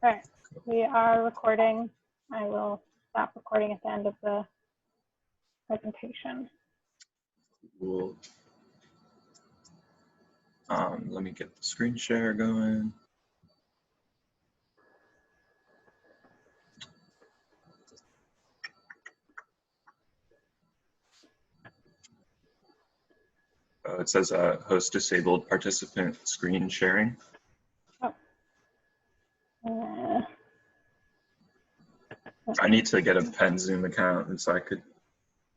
All right, we are recording. I will stop recording at the end of the presentation. Cool. Let me get the screen share going. It says host disabled participant screen sharing. Oh. I need to get a Pen Zoom account, and so I could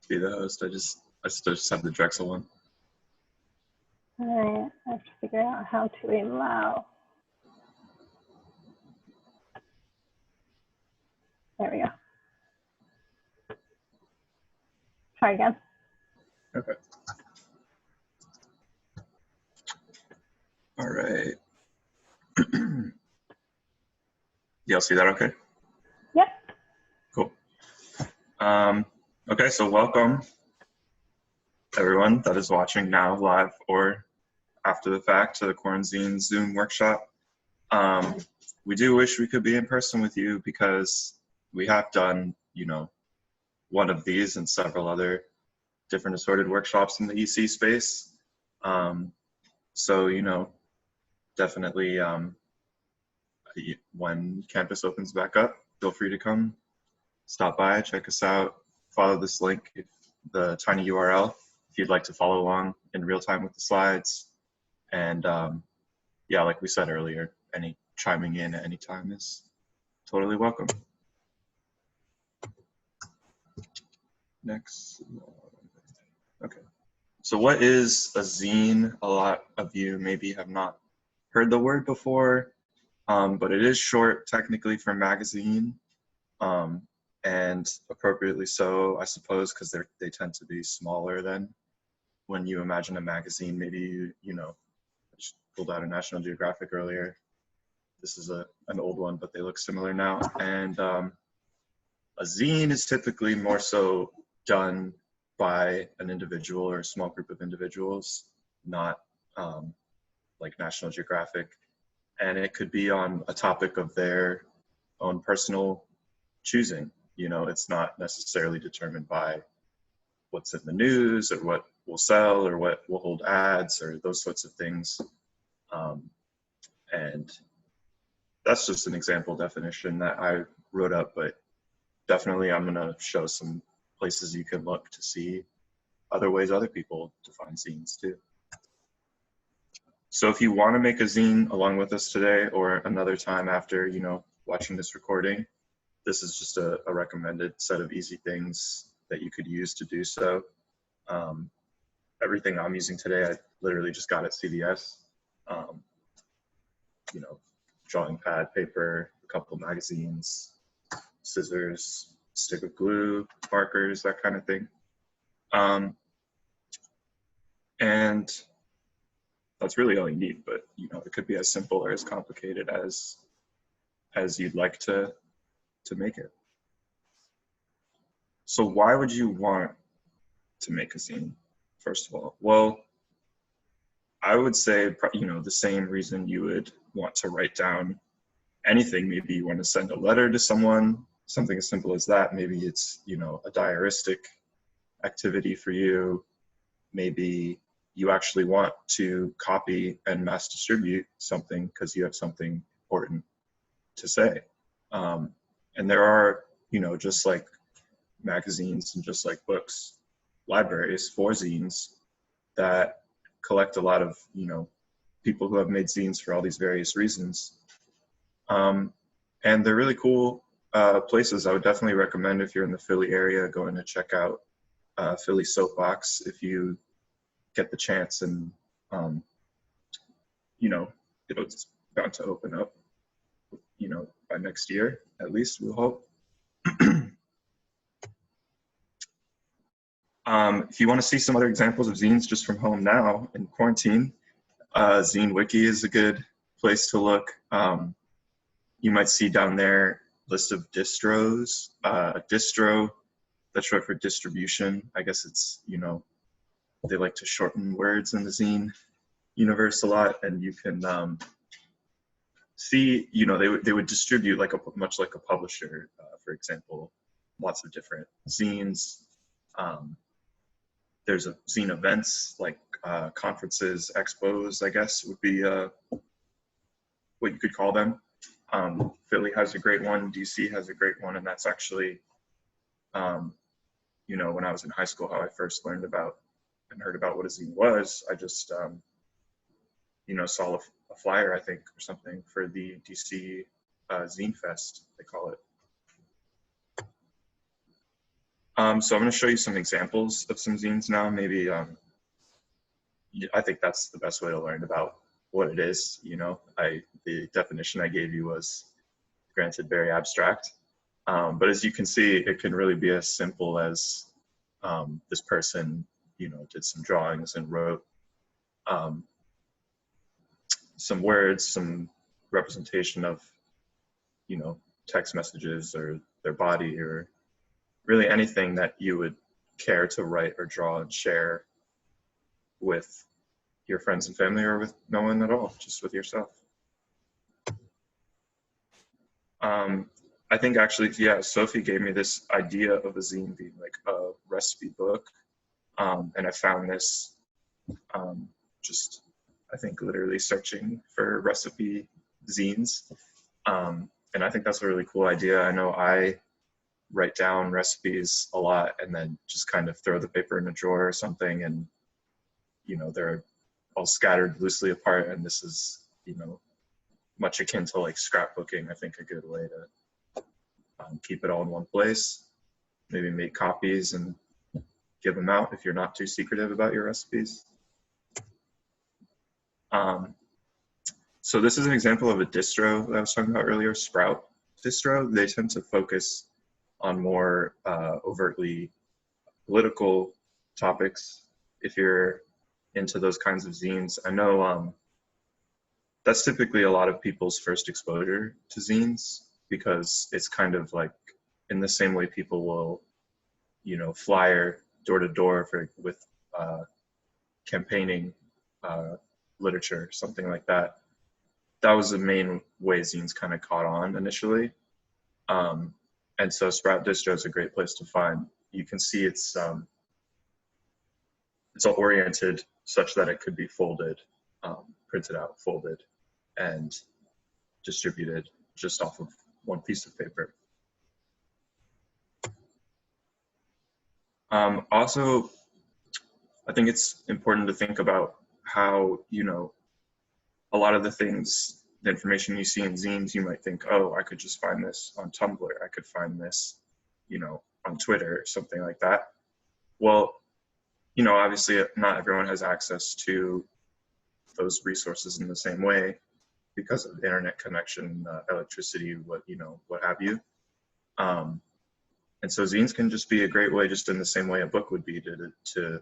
be the host. I still just have the Drexel one. All right, I have to figure out how to allow. There we go. Try again. Okay. All right. Y'all see that okay? Yep. Cool. Okay, so welcome everyone that is watching now live or after the fact to the Quaran-Zines Zoom workshop. We do wish we could be in person with you because we have done, one of these and several other different assorted workshops in the EC space. So, definitely when campus opens back up, feel free to come, stop by, check us out, follow this link, the tiny URL, if you'd like to follow along in real time with the slides. And yeah, like we said earlier, any chiming in at any time is totally welcome. Next. Okay. So what is a zine? A lot of you maybe have not heard the word before, but it is short technically for magazine, and appropriately so, I suppose, because they tend to be smaller than when you imagine a magazine. Maybe I just pulled out a National Geographic earlier. This is an old one, but they look similar now. And a zine is typically more so done by an individual or a small group of individuals, not like National Geographic. And it could be on a topic of their own personal choosing. It's not necessarily determined by what's in the news or what will sell or what will hold ads or those sorts of things. And that's just an example definition that I wrote up, but definitely I'm gonna show some places you can look to see other ways other people define zines too. So if you want to make a zine along with us today or another time after, watching this recording, this is just a recommended set of easy things that you could use to do so. Everything I'm using today, I literally just got at CVS. Drawing pad, paper, a couple magazines, scissors, stick of glue, markers, that kind of thing. And that's really all you need, but it could be as simple or as complicated as you'd like to make it. So why would you want to make a zine, first of all? Well, I would say, the same reason you would want to write down anything. Maybe you want to send a letter to someone, something as simple as that. Maybe it's, a diaristic activity for you. Maybe you actually want to copy and mass distribute something because you have something important to say. And there are, just like magazines and just like books, libraries for zines that collect a lot of, people who have made zines for all these various reasons. And they're really cool places. I would definitely recommend, if you're in the Philly area, going to check out Philly Soapbox if you get the chance. And, it's bound to open up, by next year, at least, we'll hope. If you want to see some other examples of zines just from home now in quarantine, Zine Wiki is a good place to look. You might see down there list of distros. Distro, that's short for distribution. I guess it's, they like to shorten words in the zine universe a lot, and you can see, you know, they would distribute like much like a publisher, for example, lots of different zines. There's a zine events like conferences, expos, I guess would be what you could call them. Philly has a great one, DC has a great one, and that's actually, you know, when I was in high school, how I first learned about and heard about what a zine was. I just, you know, saw a flyer, I think, or something for the DC Zine Fest, they call it. So I'm going to show you some examples of some zines now. Maybe I think that's the best way to learn about what it is. You know, the definition I gave you was, granted, very abstract, but as you can see, it can really be as simple as this person, you know, did some drawings and wrote some words, some representation of, you know, text messages or their body, or really anything that you would care to write or draw and share with your friends and family, or with no one at all, just with yourself. I think actually, yeah, Sophie gave me this idea of a zine being like a recipe book. And I found this just, I think, literally searching for recipe zines. And I think that's a really cool idea. I know I write down recipes a lot and then just kind of throw the paper in a drawer or something, and, you know, they're all scattered loosely apart, and this is, you know, much akin to like scrapbooking. I think a good way to keep it all in one place, maybe make copies and give them out if you're not too secretive about your recipes. So this is an example of a distro that I was talking about earlier, Sprout distro. They tend to focus on more overtly political topics. If you're into those kinds of zines, I know that's typically a lot of people's first exposure to zines, because it's kind of like in the same way people will, you know, flyer door to door with campaigning literature, something like that. That was the main way zines kind of caught on initially. And so Sprout Distro is a great place to find. You can see it's all oriented such that it could be folded, printed out, folded, and distributed just off of one piece of paper. Also, I think it's important to think about how, you know, a lot of the things, the information you see in zines, you might think, oh, I could just find this on Tumblr. I could find this, you know, on Twitter or something like that. Well, you know, obviously not everyone has access to those resources in the same way because of internet connection, electricity, what have you. And so zines can just be a great way, just in the same way a book would be, to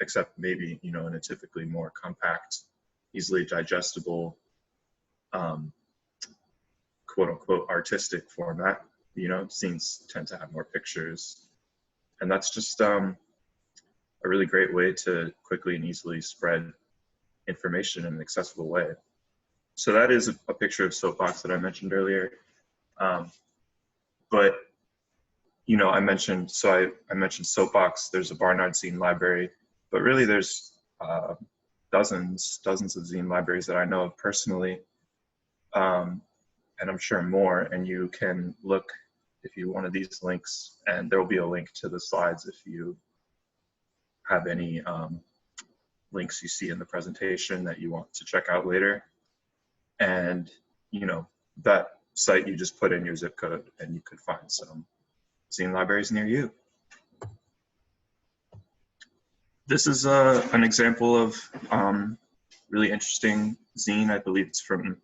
except maybe, you know, in a typically more compact, easily digestible, quote unquote, artistic format. You know, zines tend to have more pictures, and that's just a really great way to quickly and easily spread information in an accessible way. So that is a picture of Soapbox that I mentioned earlier. But, you know, I mentioned Soapbox, there's a Barnard Zine Library, but really there's dozens of zine libraries that I know of personally, and I'm sure more. And you can look, if you one of these links, and there will be a link to the slides if you have any links you see in the presentation that you want to check out later. And, you know, that site, you just put in your zip code and you could find some zine libraries near you. This is an example of really interesting zine. I believe it's from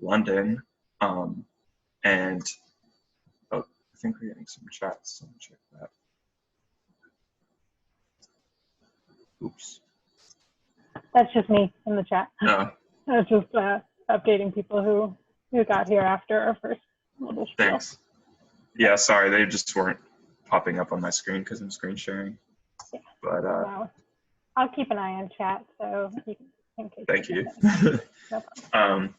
London. And oh, I think we're getting some chats, so let me check that. Oops. That's just me in the chat. No. I was just updating people who got here after our first little spiel. Thanks. Yeah, sorry, they just weren't popping up on my screen because I'm screen sharing. Yeah. But So I'll keep an eye on chat, so you can, in case thank you. No problem.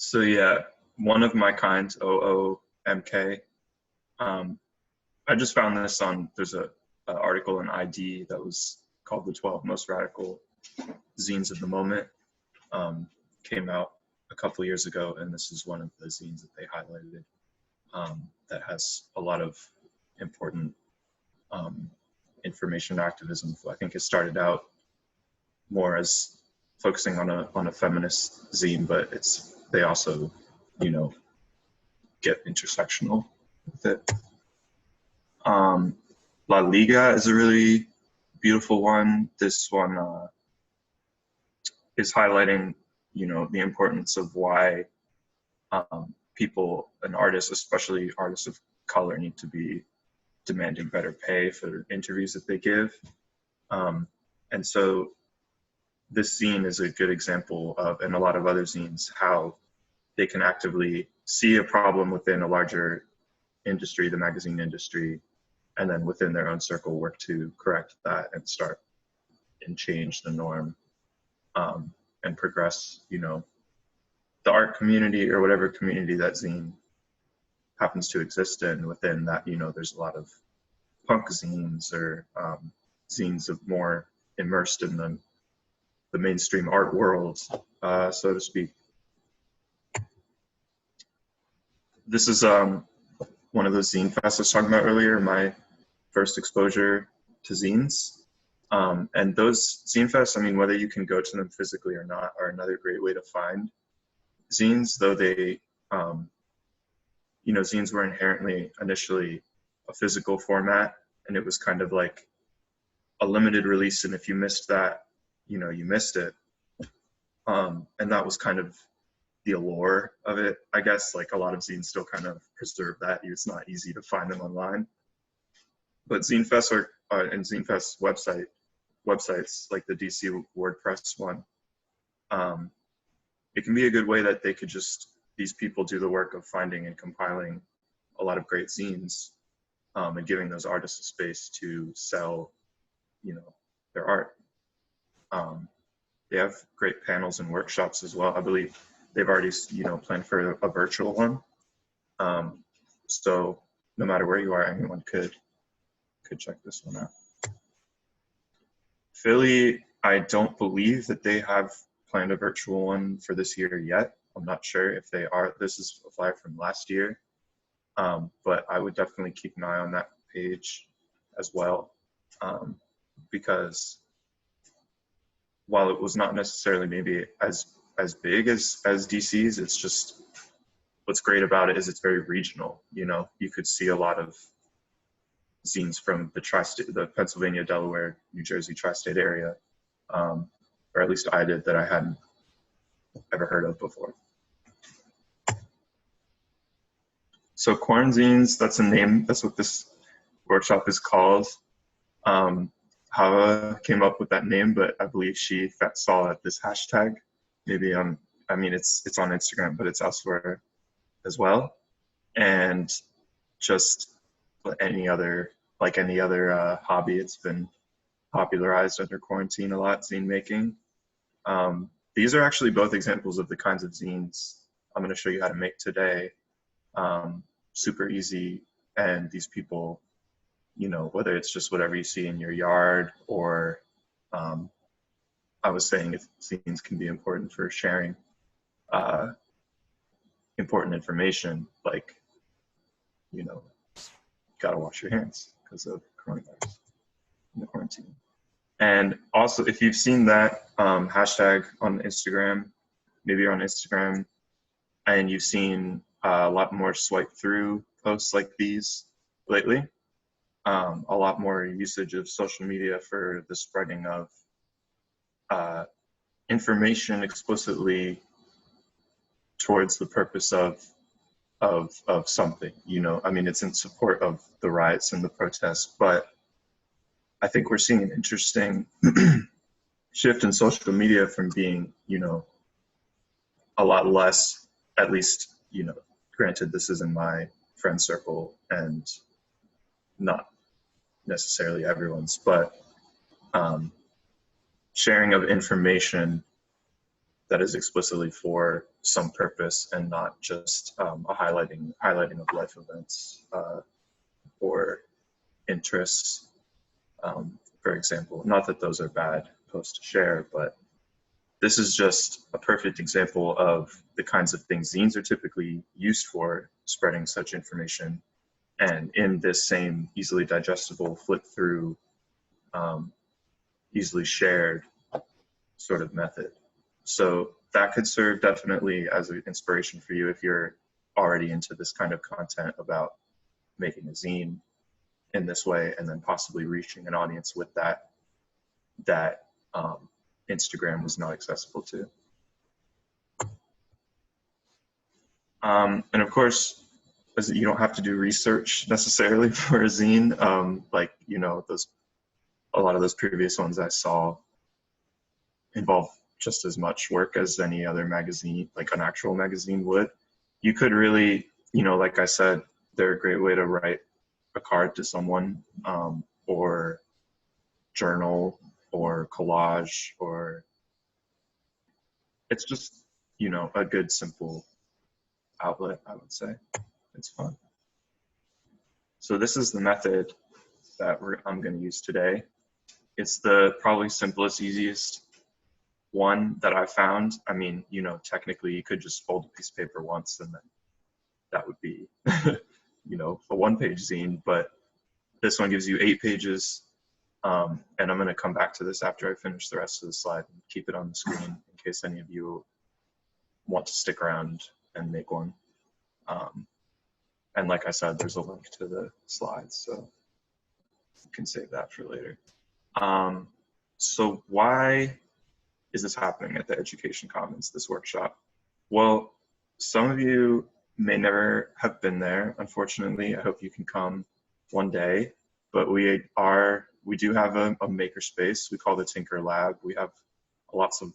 So yeah, one of my kind, OOMK. I just found this on, there's a article in ID that was called the 12 Most Radical Zines of the Moment. Came out a couple years ago, and this is one of the zines that they highlighted that has a lot of important information activism. I think it started out more as focusing on a feminist zine, but they also, you know, get intersectional with it. La Liga is a really beautiful one. This one is highlighting, you know, the importance of why people and artists, especially artists of color, need to be demanding better pay for interviews that they give. And so this zine is a good example of, and a lot of other zines, how they can actively see a problem within a larger industry, the magazine industry, and then within their own circle work to correct that and start and change the norm and progress, you know, the art community or whatever community that zine happens to exist in. Within that, you know, there's a lot of punk zines or zines of more immersed in the mainstream art world, so to speak. This is one of those zine fests I was talking about earlier, my first exposure to zines. And those zine fests, I mean, whether you can go to them physically or not, are another great way to find zines, though they, you know, zines were inherently initially a physical format, and it was kind of like a limited release, and if you missed that, you know, you missed it. And that was kind of the allure of it, I guess. Like a lot of zines still kind of preserve that. It's not easy to find them online. But Zine Fest and Zine Fest websites like the DC WordPress one, it can be a good way that they could just, these people do the work of finding and compiling a lot of great zines and giving those artists a space to sell, you know, their art. They have great panels and workshops as well. I believe they've already, you know, planned for a virtual one. So no matter where you are, anyone could check this one out. Philly, I don't believe that they have planned a virtual one for this year yet. I'm not sure if they are. This is a flyer from last year, but I would definitely keep an eye on that page as well, because while it was not necessarily maybe as big as DC's, it's just, what's great about it is it's very regional. You know, you could see a lot of zines from the Pennsylvania, Delaware, New Jersey tri-state area, or at least I did, that I hadn't ever heard of before. So Quaran-Zines, that's a name, that's what this workshop is called. Hava came up with that name, but I believe she saw this hashtag, maybe on, I mean, it's on Instagram, but it's elsewhere as well. And just like any other hobby, it's been popularized under quarantine a lot, zine making. These are actually both examples of the kinds of zines I'm going to show you how to make today. Super easy, and these people, you know, whether it's just whatever you see in your yard, or I was saying if zines can be important for sharing important information, like, you know, gotta wash your hands because of coronavirus and the quarantine. And also, if you've seen that hashtag on Instagram, maybe you're on Instagram and you've seen a lot more swipe through posts like these lately, a lot more usage of social media for the spreading of information explicitly towards the purpose of something, you know. I mean, it's in support of the riots and the protests, but I think we're seeing an interesting shift in social media from being, you know, a lot less, at least, you know, granted this is in my friend circle and not necessarily everyone's, but sharing of information that is explicitly for some purpose and not just a highlighting of life events or interests. For example, not that those are bad posts to share, but this is just a perfect example of the kinds of things zines are typically used for, spreading such information, and in this same easily digestible, flip through, easily shared sort of method. So that could serve definitely as an inspiration for you if you're already into this kind of content about making a zine in this way, and then possibly reaching an audience with that Instagram was not accessible to. And of course, you don't have to do research necessarily for a zine. Like, you know, a lot of those previous ones I saw involve just as much work as any other magazine, like an actual magazine would. You could really, you know, like I said, they're a great way to write a card to someone, or journal, or collage, or it's just, you know, a good simple outlet, I would say. It's fun. So this is the method that I'm going to use today. It's the probably simplest, easiest one that I found. I mean, you know, technically you could just fold a piece of paper once and then that would be, you know, a one-page zine, but this one gives you 8 pages. And I'm going to come back to this after I finish the rest of the slide and keep it on the screen in case any of you want to stick around and make one. And like I said, there's a link to the slides, so you can save that for later. So why is this happening at the Education Commons, this workshop? Well, some of you may never have been there, unfortunately. I hope you can come one day, but we do have a makerspace. We call the Tinker Lab. We have lots of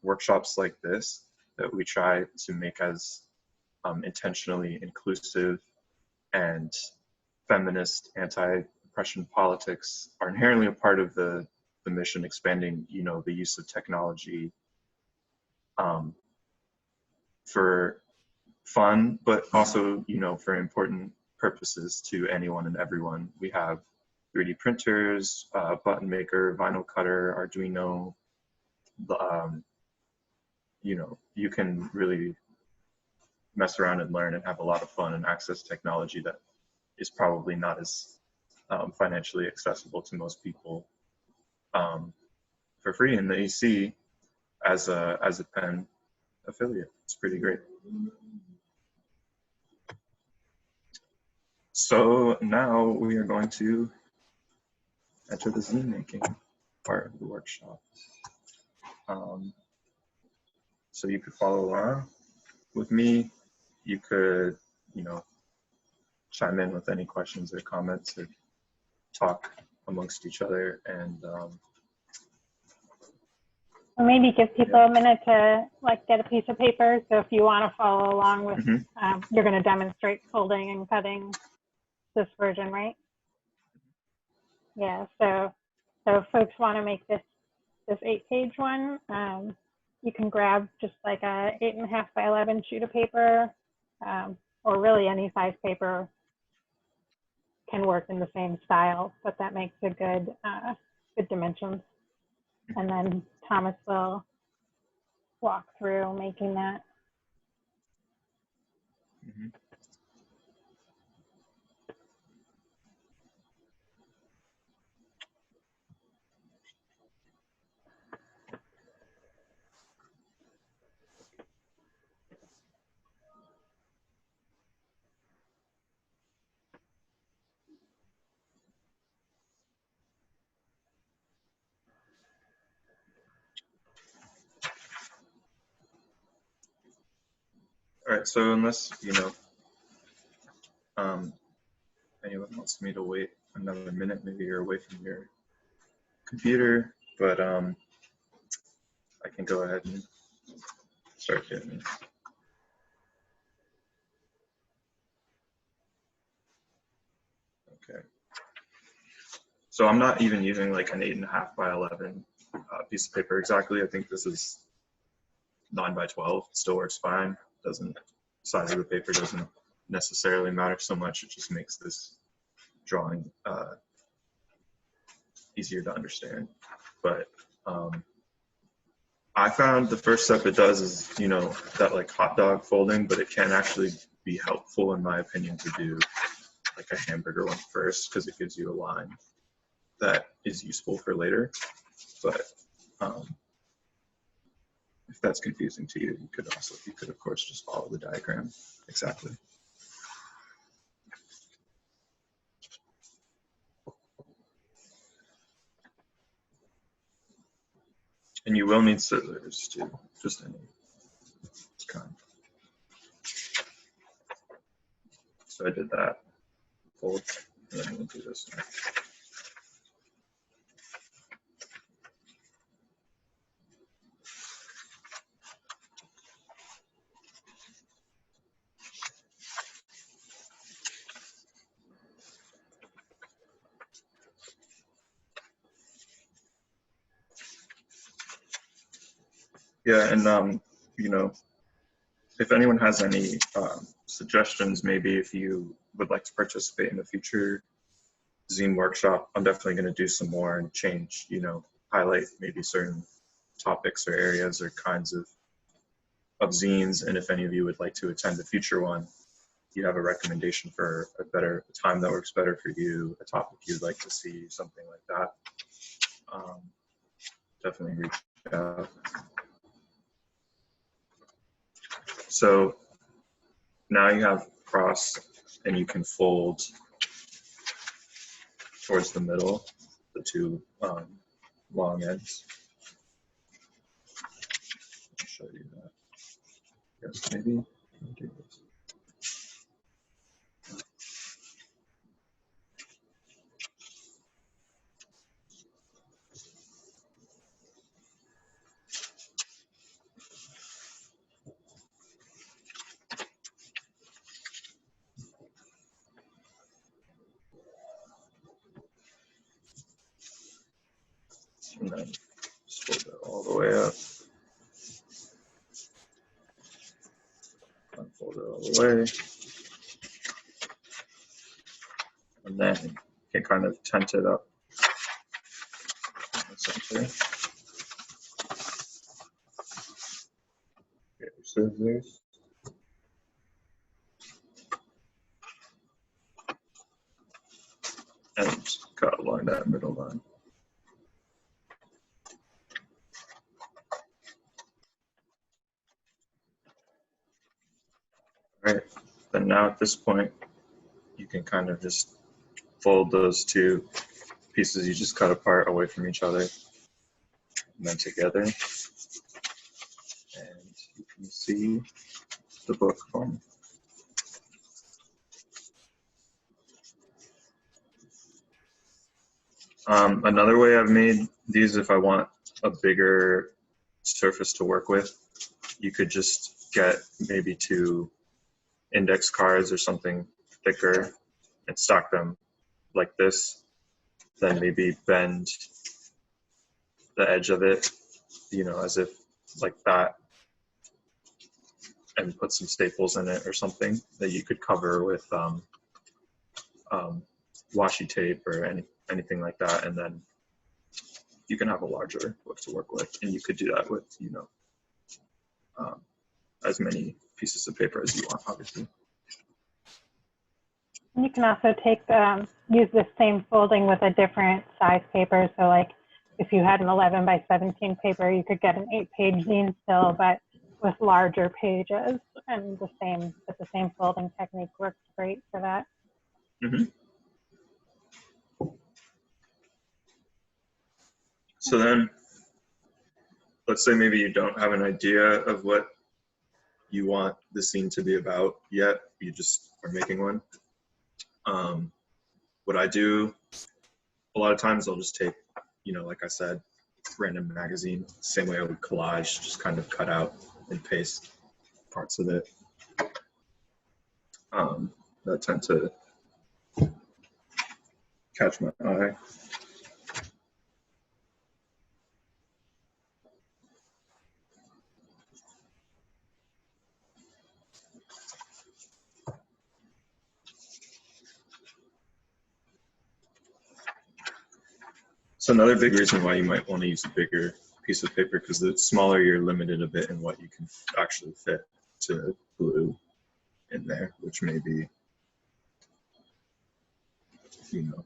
workshops like this that we try to make as intentionally inclusive, and feminist, anti-oppression politics are inherently a part of the mission, expanding, you know, the use of technology for fun, but also, you know, for important purposes to anyone and everyone. We have 3D printers, button maker, vinyl cutter, Arduino. You know, you can really mess around and learn and have a lot of fun and access technology that is probably not as financially accessible to most people for free in the EC as a Penn affiliate. It's pretty great. So now we are going to enter the zine making part of the workshop. So you could follow along with me. You could, you know, chime in with any questions or comments, or talk amongst each other, and maybe give people a minute to like get a piece of paper. So if you want to follow along with, you're going to demonstrate folding and cutting this version, right? Yeah. So if folks want to make this 8-page one, you can grab just like a 8.5 by 11 sheet of paper, or really any size paper can work in the same style, but that makes a good dimensions. And then Thomas will walk through making that. All right, so unless, you know, anyone wants me to wait another minute, maybe you're away from your computer, but I can go ahead and start getting. Okay. So I'm not even using like an 8.5 by 11 piece of paper exactly. I think this is 9 by 12, it still works fine. Doesn't, size of the paper doesn't necessarily matter so much. It just makes this drawing easier to understand. But I found the first step it does is, you know, that like hot dog folding, but it can actually be helpful in my opinion to do like a hamburger one first, because it gives you a line that is useful for later. But if that's confusing to you, you could of course just follow the diagram exactly. And you will need scissors too, just any kind. So I did that, fold, and then we'll do this one. Yeah, and you know, if anyone has any suggestions, maybe if you would like to participate in a future zine workshop, I'm definitely going to do some more and change, you know, highlight maybe certain topics or areas or kinds of zines. And if any of you would like to attend a future one, you have a recommendation for a time that works better for you, a topic you'd like to see, something like that, definitely reach out. So now you have cross and you can fold towards the middle, the two long ends. I'll show you that. Yes, maybe I'll do this. And then just fold it all the way up. Unfold it all the way. And then you can kind of tent it up, essentially. Get your scissors. And just cut along that middle line. All right, then now at this point, you can kind of just fold those two pieces you just cut apart away from each other, and then together. And you can see the book form. Another way I've made these, if I want a bigger surface to work with, you could just get maybe 2 index cards or something thicker and stack them like this, then maybe bend the edge of it, you know, as if like that, and put some staples in it or something that you could cover with washi tape or anything like that, and then you can have a larger book to work with. And you could do that with, you know, as many pieces of paper as you want, obviously. And you can also take use the same folding with a different size paper. So like if you had an 11 by 17 paper, you could get an 8-page zine still, but with larger pages, and the same folding technique works great for that. Mm-hmm. So then, let's say maybe you don't have an idea of what you want the zine to be about yet, you just are making one. What I do, a lot of times I'll just take, you know, like I said, random magazine, same way I would collage, just kind of cut out and paste parts of it that tend to catch my eye. another big reason why you might want to use a bigger piece of paper, because the smaller you're limited a bit in what you can actually fit to glue in there, which may be, you know,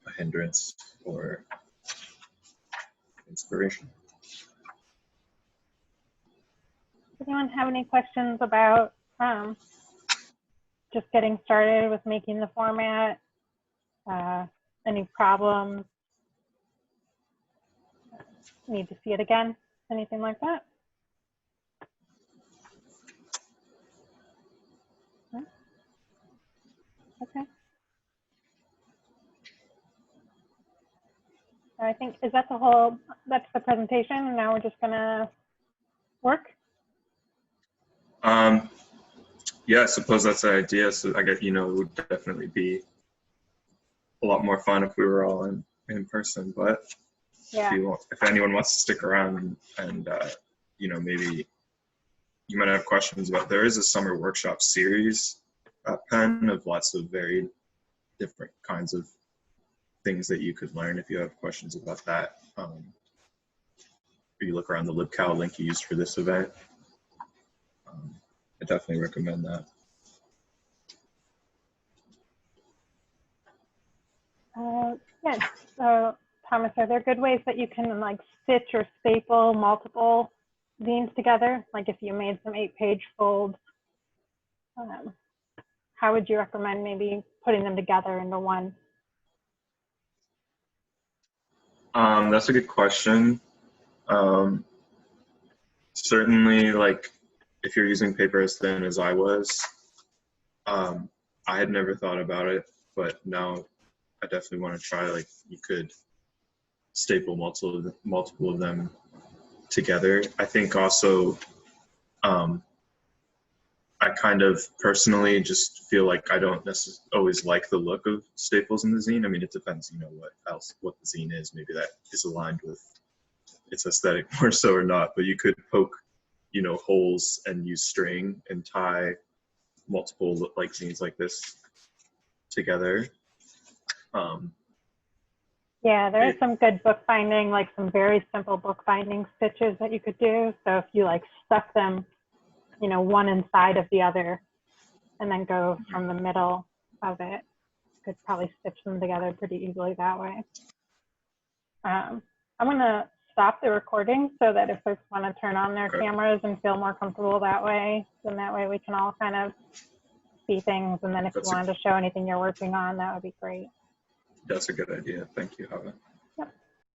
a hindrance or inspiration. Does anyone have any questions about just getting started with making the format? Any problems? Need to see it again? Anything like that? No? Okay. I think, is that that's the presentation, and now we're just gonna work? Yeah, I suppose that's the idea. So I guess, you know, it would definitely be a lot more fun if we were all in person, but Yeah. if anyone wants to stick around and you know, maybe you might have questions about, there is a summer workshop series at Penn of lots of very different kinds of things that you could learn if you have questions about that. Or you look around the LibCal link you used for this event. I definitely recommend that. Yeah. So, Thomas, are there good ways that you can like stitch or staple multiple zines together? Like if you made some 8-page folds, how would you recommend maybe putting them together into one? That's a good question. Certainly, like if you're using paper as thin as I was, I had never thought about it, but now I definitely want to try. Like you could staple multiple of them together. I think also, I kind of personally just feel like I don't necessarily always like the look of staples in the zine. I mean, it depends, you know, what the zine is. Maybe that is aligned with its aesthetic more so or not. But you could poke, you know, holes and use string and tie multiple like zines like this together. Yeah, there is some good bookbinding, like some very simple bookbinding stitches that you could do. So if you like stuck them, you know, one inside of the other and then go from the middle of it, you could probably stitch them together pretty easily that way. I'm gonna stop the recording so that if folks want to turn on their cameras and feel more comfortable that way, then that way we can all kind of see things. And then if you wanted to show anything you're working on, that would be great. That's a good idea. Thank you, Hava.